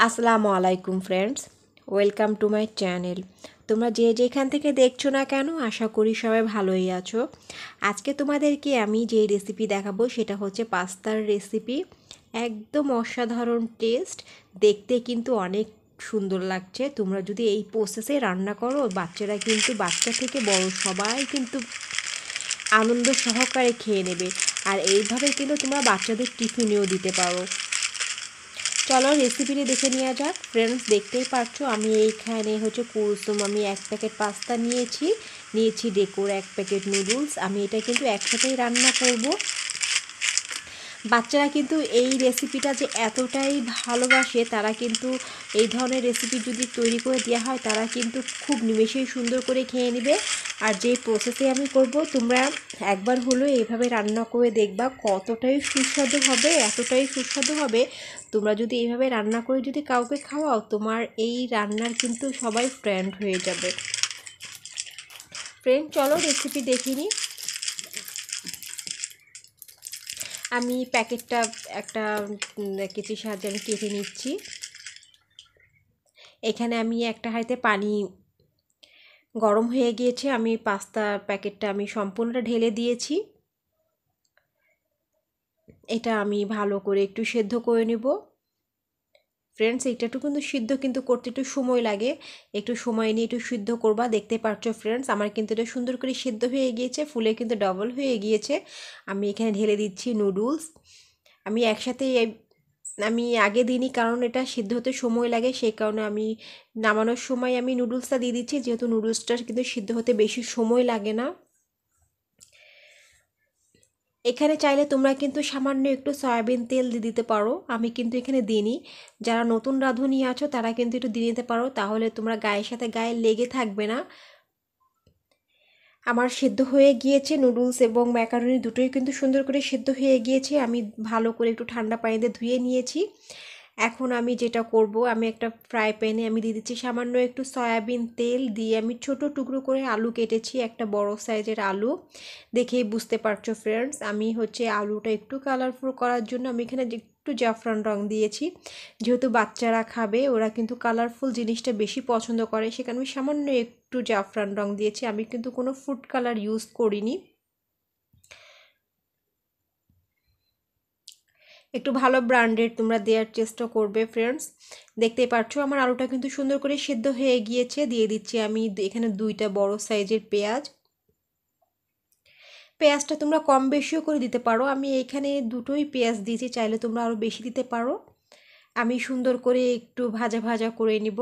আসসালামু আলাইকুম friends, welcome to my channel. তোমরা যে যেখান থেকে দেখছো না কেন, আশা করি সবাই ভালোই আছো। আজকে তোমাদেরকে আমি যে রেসিপি দেখাবো সেটা হচ্ছে পাস্তার রেসিপি। একদম অসাধারণ টেস্ট, দেখতে কিন্তু অনেক সুন্দর লাগছে। তোমরা যদি এই প্রসেসে রান্না করো, বাচ্চারা কিন্তু বাচ্চা থেকে বড় সবাই কিন্তু আনন্দ সহকারে খেয়ে নেবে। আর এইভাবে কিন্তু তোমরা বাচ্চাদের টিফিনেও দিতে পারো। চলো রেসিপিটি দেখে নেওয়া যাক। ফ্রেন্ডস, দেখতেই পাচ্ছ আমি এইখানে হচ্ছে কুলসুম, আমি 1 প্যাকেট পাস্তা নিয়েছি ডেকোর 1 প্যাকেট নুডলস। আমি এটা কিন্তু একসাথেই রান্না করব। বাচ্চারা কিন্তু এই রেসিপিটা যে এতটাই ভালোবাসে, তারা কিন্তু এই ধরনের রেসিপি যদি তৈরি করে দেওয়া হয়, তারা কিন্তু খুব নিমেষেই সুন্দর করে খেয়ে নেবে। আর যে প্রসেসে আমি করব, তোমরা একবার হলেও এইভাবে রান্না করে দেখবা, কতটাই সুস্বাদু হবে, এতটাই সুস্বাদু হবে। তোমরা যদি এইভাবে রান্না করে যদি কাউকে খাওয়াও, তোমার এই রান্নার কিন্তু সবাই ফ্রেন্ড হয়ে যাবে। ফ্রেন্ড, চলো রেসিপি দেখিনি। আমি প্যাকেটটা একটা কেচির সাহায্যে আমি কেটে নিচ্ছি। এখানে আমি একটা হাঁড়িতে পানি গরম হয়ে গিয়েছে, আমি পাস্তা প্যাকেটটা আমি সম্পূর্ণটা ঢেলে দিয়েছি। এটা আমি ভালো করে একটু সেদ্ধ করে নেব। ফ্রেন্ডস, এটা কিন্তু সিদ্ধ কিন্তু করতে একটু সময় লাগে, একটু সময় নিয়ে একটু সিদ্ধ করবা। দেখতে পাচ্ছ ফ্রেন্ডস, আমার কিন্তু এটা সুন্দর করে সিদ্ধ হয়ে গিয়েছে, ফুলে কিন্তু ডবল হয়ে গিয়েছে। আমি এখানে ঢেলে দিচ্ছি নুডলস। আমি একসাথে আমি আগে দিইনি, কারণ এটা সিদ্ধ হতে সময় লাগে, সেই কারণে আমি নামানোর সময় আমি নুডলসটা দিয়ে দিচ্ছি, যেহেতু নুডলসটা কিন্তু সিদ্ধ হতে বেশি সময় লাগে না। এখানে চাইলে তোমরা কিন্তু সামান্য একটু সয়াবিন তেল দিয়ে দিতে পারো, আমি কিন্তু এখানে দিইনি। যারা নতুন রাঁধুনি আছো তারা কিন্তু একটু দিয়ে নিতে পারো, তাহলে তোমরা গায়ের সাথে গায়ে লেগে থাকবে না। আমার সেদ্ধ হয়ে গিয়েছে, নুডলস এবং ম্যাকারনি দুটোই কিন্তু সুন্দর করে সেদ্ধ হয়ে গিয়েছে। আমি ভালো করে একটু ঠান্ডা পানিতে ধুয়ে নিয়েছি। এখন আমি যেটা করব, আমি একটা ফ্রাই প্যানে আমি দিয়ে দিচ্ছি সামান্য একটু সয়াবিন তেল দিয়ে, আমি ছোট টুকরো করে আলু কেটেছি, একটা বড় সাইজের আলু। দেখেই বুঝতে পারছো ফ্রেন্ডস, আমি হচ্ছে আলুটা একটু কালারফুল করার জন্য আমি এখানে একটু জাফরান রং দিয়েছি। যেহেতু বাচ্চারা খাবে, ওরা কিন্তু কালারফুল জিনিসটা বেশি পছন্দ করে, সেখানে আমি সামান্য একটু জাফরান রং দিয়েছি। আমি কিন্তু কোনো ফুড কালার ইউজ করিনি। একটু ভালো ব্র্যান্ডেড তোমরা দেওয়ার চেষ্টা করবে ফ্রেন্ডস। দেখতেই পাচ্ছো আমার আলুটা কিন্তু সুন্দর করে সেদ্ধ হয়ে গিয়েছে। দিয়ে দিচ্ছি আমি এখানে 2টা বড় সাইজের পেঁয়াজ। পেঁয়াজটা তোমরা কম বেশিও করে দিতে পারো, আমি এখানে দুটোই পেঁয়াজ দিয়েছি, চাইলে তোমরা আরও বেশি দিতে পারো। আমি সুন্দর করে একটু ভাজা ভাজা করে নিব।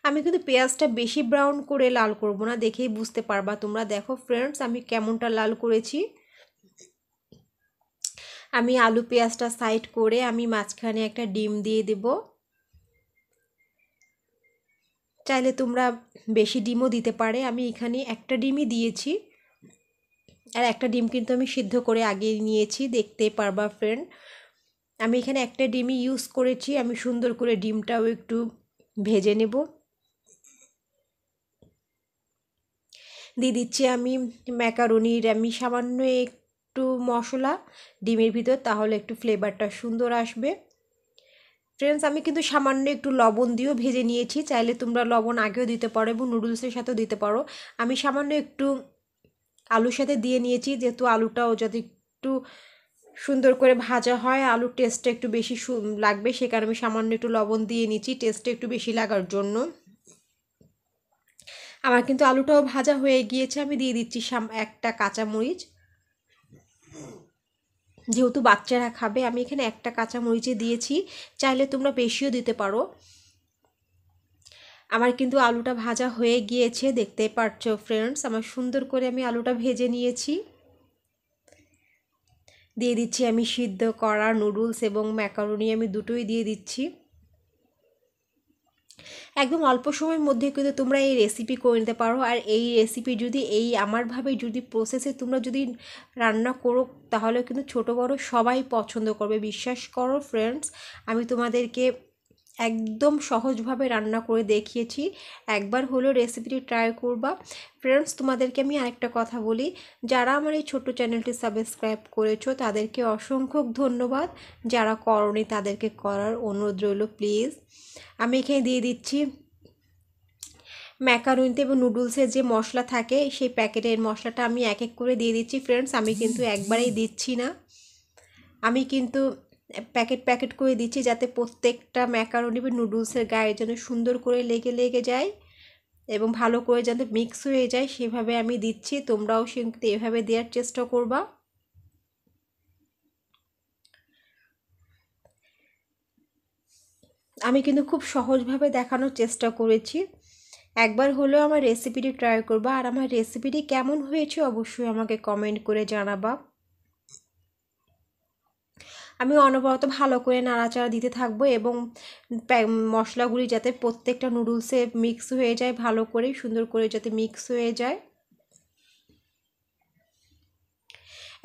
আমি কিন্তু পেঁয়াজটা বেশি ব্রাউন করে লাল করব না, দেখেই বুঝতে পারবা তোমরা। দেখো ফ্রেন্ডস, আমি কেমনটা লাল করেছি। আমি আলু পেঁয়াজটা সাইড করে আমি মাঝখানে একটা ডিম দিয়ে দেব। চাইলে তোমরা বেশি ডিমও দিতে পারে, আমি এখানে একটা ডিমই দিয়েছি। আর একটা ডিম কিন্তু আমি সিদ্ধ করে আগে নিয়েছি, দেখতে পারবা ফ্রেন্ড। আমি এখানে একটা ডিমই ইউজ করেছি। আমি সুন্দর করে ডিমটাও একটু ভেজে নেব। দিয়ে দিচ্ছি আমি ম্যাকারনির আমি সামান্য একটু মশলা ডিমের ভিতর, তাহলে একটু ফ্লেভারটা সুন্দর আসবে। ফ্রেন্ডস, আমি কিন্তু সামান্য একটু লবণ দিয়েও ভেজে নিয়েছি, চাইলে তোমরা লবণ আগেও দিতে পারো এবং নুডলসের সাথেও দিতে পারো। আমি সামান্য একটু আলুর সাথে দিয়ে নিয়েছি, যেহেতু আলুটাও যদি একটু সুন্দর করে ভাজা হয়, আলুর টেস্টটা একটু বেশি লাগবে, সে কারণে আমি সামান্য একটু লবণ দিয়ে নিচ্ছি, টেস্টটা একটু বেশি লাগার জন্য। আমার কিন্তু আলুটাও ভাজা হয়ে গিয়েছে। আমি দিয়ে দিচ্ছি একটা কাঁচামরিচ, যেহেতু বাচ্চারা খাবে আমি এখানে একটা কাঁচামরিচে দিয়েছি, চাইলে তোমরা বেশিও দিতে পারো। আমার কিন্তু আলুটা ভাজা হয়ে গিয়েছে, দেখতে পাচ্ছ ফ্রেন্ডস, আমার সুন্দর করে আমি আলুটা ভেজে নিয়েছি। দিয়ে দিচ্ছি আমি সিদ্ধ করা নুডলস এবং ম্যাকারনি, আমি দুটোই দিয়ে দিচ্ছি। একদম অল্প সময়ের মধ্যে কিন্তু তোমরা এই রেসিপি করে নিতে পারো। আর এই রেসিপি যদি এই আমারভাবে যদি প্রসেসে তোমরা যদি রান্না করো, তাহলে কিন্তু ছোট বড় সবাই পছন্দ করবে, বিশ্বাস করো ফ্রেন্ডস। আমি তোমাদেরকে একদম সহজভাবে রান্না করে দেখিয়েছি, একবার হলো রেসিপিটি ট্রাই করবা। ফ্রেন্ডস, তোমাদেরকে আমি আরেকটা কথা বলি, যারা আমার এই ছোট্ট চ্যানেলটি সাবস্ক্রাইব করেছো তাদেরকে অসংখ্য ধন্যবাদ, যারা করনি তাদেরকে করার অনুরোধ রইল প্লিজ। আমি এখানে দিয়ে দিচ্ছি ম্যাকারোনিতে এবং নুডলসের যে মশলা থাকে সেই প্যাকেটের মশলাটা আমি এক এক করে দিয়ে দিচ্ছি। ফ্রেন্ডস, আমি কিন্তু একবারেই দিচ্ছি না, আমি কিন্তু প্যাকেট প্যাকেট করে দিচ্ছি, যাতে প্রত্যেকটা ম্যাকারোনি বা নুডলসের গায়ে যেন সুন্দর করে লেগে লেগে যায় এবং ভালো করে যাতে মিক্স হয়ে যায়, সেভাবে আমি দিচ্ছি। তোমরাও কিন্তু এভাবে দেওয়ার চেষ্টা করবা। আমি কিন্তু খুব সহজভাবে দেখানোর চেষ্টা করেছি, একবার হলেও আমার রেসিপিটি ট্রাই করবা। আর আমার রেসিপিটি কেমন হয়েছে অবশ্যই আমাকে কমেন্ট করে জানাবা। আমি অনবরত ভালো করে নাড়াচাড়া দিতে থাকবো এবং মশলাগুলি যাতে প্রত্যেকটা নুডলসে মিক্স হয়ে যায়, ভালো করে সুন্দর করে যাতে মিক্স হয়ে যায়।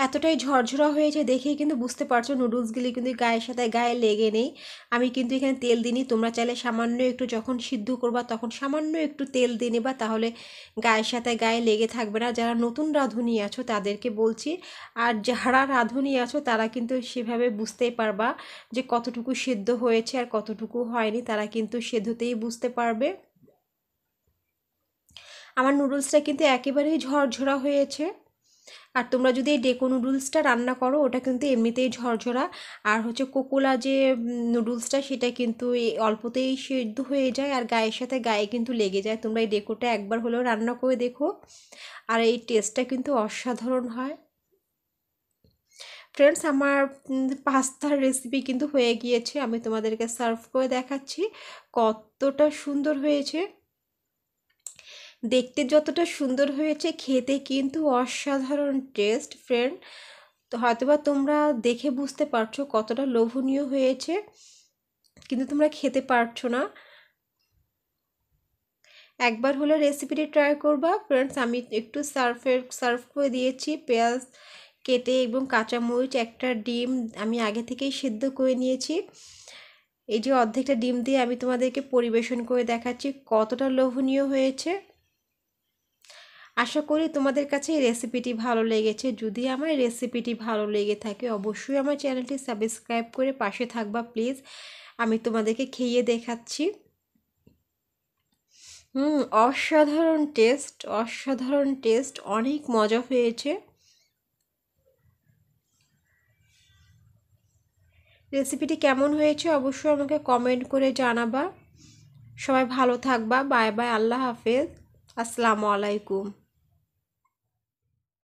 এতটাই ঝরঝরা হয়েছে দেখেই কিন্তু বুঝতে পারছো নুডলসগুলি কিন্তু গায়ের সাথে গায়ে লেগে নেই। আমি কিন্তু এখানে তেল দিইনি, তোমরা চাইলে সামান্য একটু যখন সিদ্ধ করবা তখন সামান্য একটু তেল দিয়ে নেবা, তাহলে গায়ের সাথে গায়ে লেগে থাকবে না। যারা নতুন রাঁধুনি আছো তাদেরকে বলছি, আর যারা রাঁধুনি আছো তারা কিন্তু সেভাবে বুঝতেই পারবা যে কতটুকু সিদ্ধ হয়েছে আর কতটুকু হয়নি, তারা কিন্তু সেদ্ধতেই বুঝতে পারবে। আমার নুডলসটা কিন্তু একেবারেই ঝরঝরা হয়েছে। আর তোমরা যদি এই ডেকো নুডলসটা রান্না করো ওটা কিন্তু এমনিতেই ঝরঝরা, আর হচ্ছে কোকোলা যে নুডলসটা সেটা কিন্তু অল্পতেই সিদ্ধ হয়ে যায় আর গায়ের সাথে গায়ে কিন্তু লেগে যায়। তোমরা এই ডেকোটা একবার হলেও রান্না করে দেখো, আর এই টেস্টটা কিন্তু অসাধারণ হয়। ফ্রেন্ডস, আমার পাস্তার রেসিপি কিন্তু হয়ে গিয়েছে, আমি তোমাদেরকে সার্ভ করে দেখাচ্ছি কতটা সুন্দর হয়েছে। দেখতে যতটা সুন্দর হয়েছে খেতে কিন্তু অসাধারণ টেস্ট। ফ্রেন্ড, তো হয়তোবা তোমরা দেখে বুঝতে পারছো কতটা লোভনীয় হয়েছে, কিন্তু তোমরা খেতে পারছো না। একবার হলে রেসিপিটি ট্রাই করবা। ফ্রেন্ডস, আমি একটু সার্ভ করে দিয়েছি পেঁয়াজ কেটে এবং কাঁচামরিচ, একটা ডিম আমি আগে থেকেই সিদ্ধ করে নিয়েছি। এই যে অর্ধেকটা ডিম দিয়ে আমি তোমাদেরকে পরিবেশন করে দেখাচ্ছি কতটা লোভনীয় হয়েছে। আশা করি তোমাদের কাছে এই রেসিপিটি ভালো লেগেছে। যদি আমার রেসিপিটি ভালো লেগে থাকে অবশ্যই আমার চ্যানেলটি সাবস্ক্রাইব করে পাশে থাকবা প্লিজ। আমি তোমাদেরকে খেয়ে দেখাচ্ছি। অসাধারণ টেস্ট, অসাধারণ টেস্ট, অনেক মজা হয়েছে। রেসিপিটি কেমন হয়েছে অবশ্যই আমাকে কমেন্ট করে জানাবা। সবাই ভালো থাকবা। বাই বাই, আল্লাহ হাফেজ, আসসালামু আলাইকুম।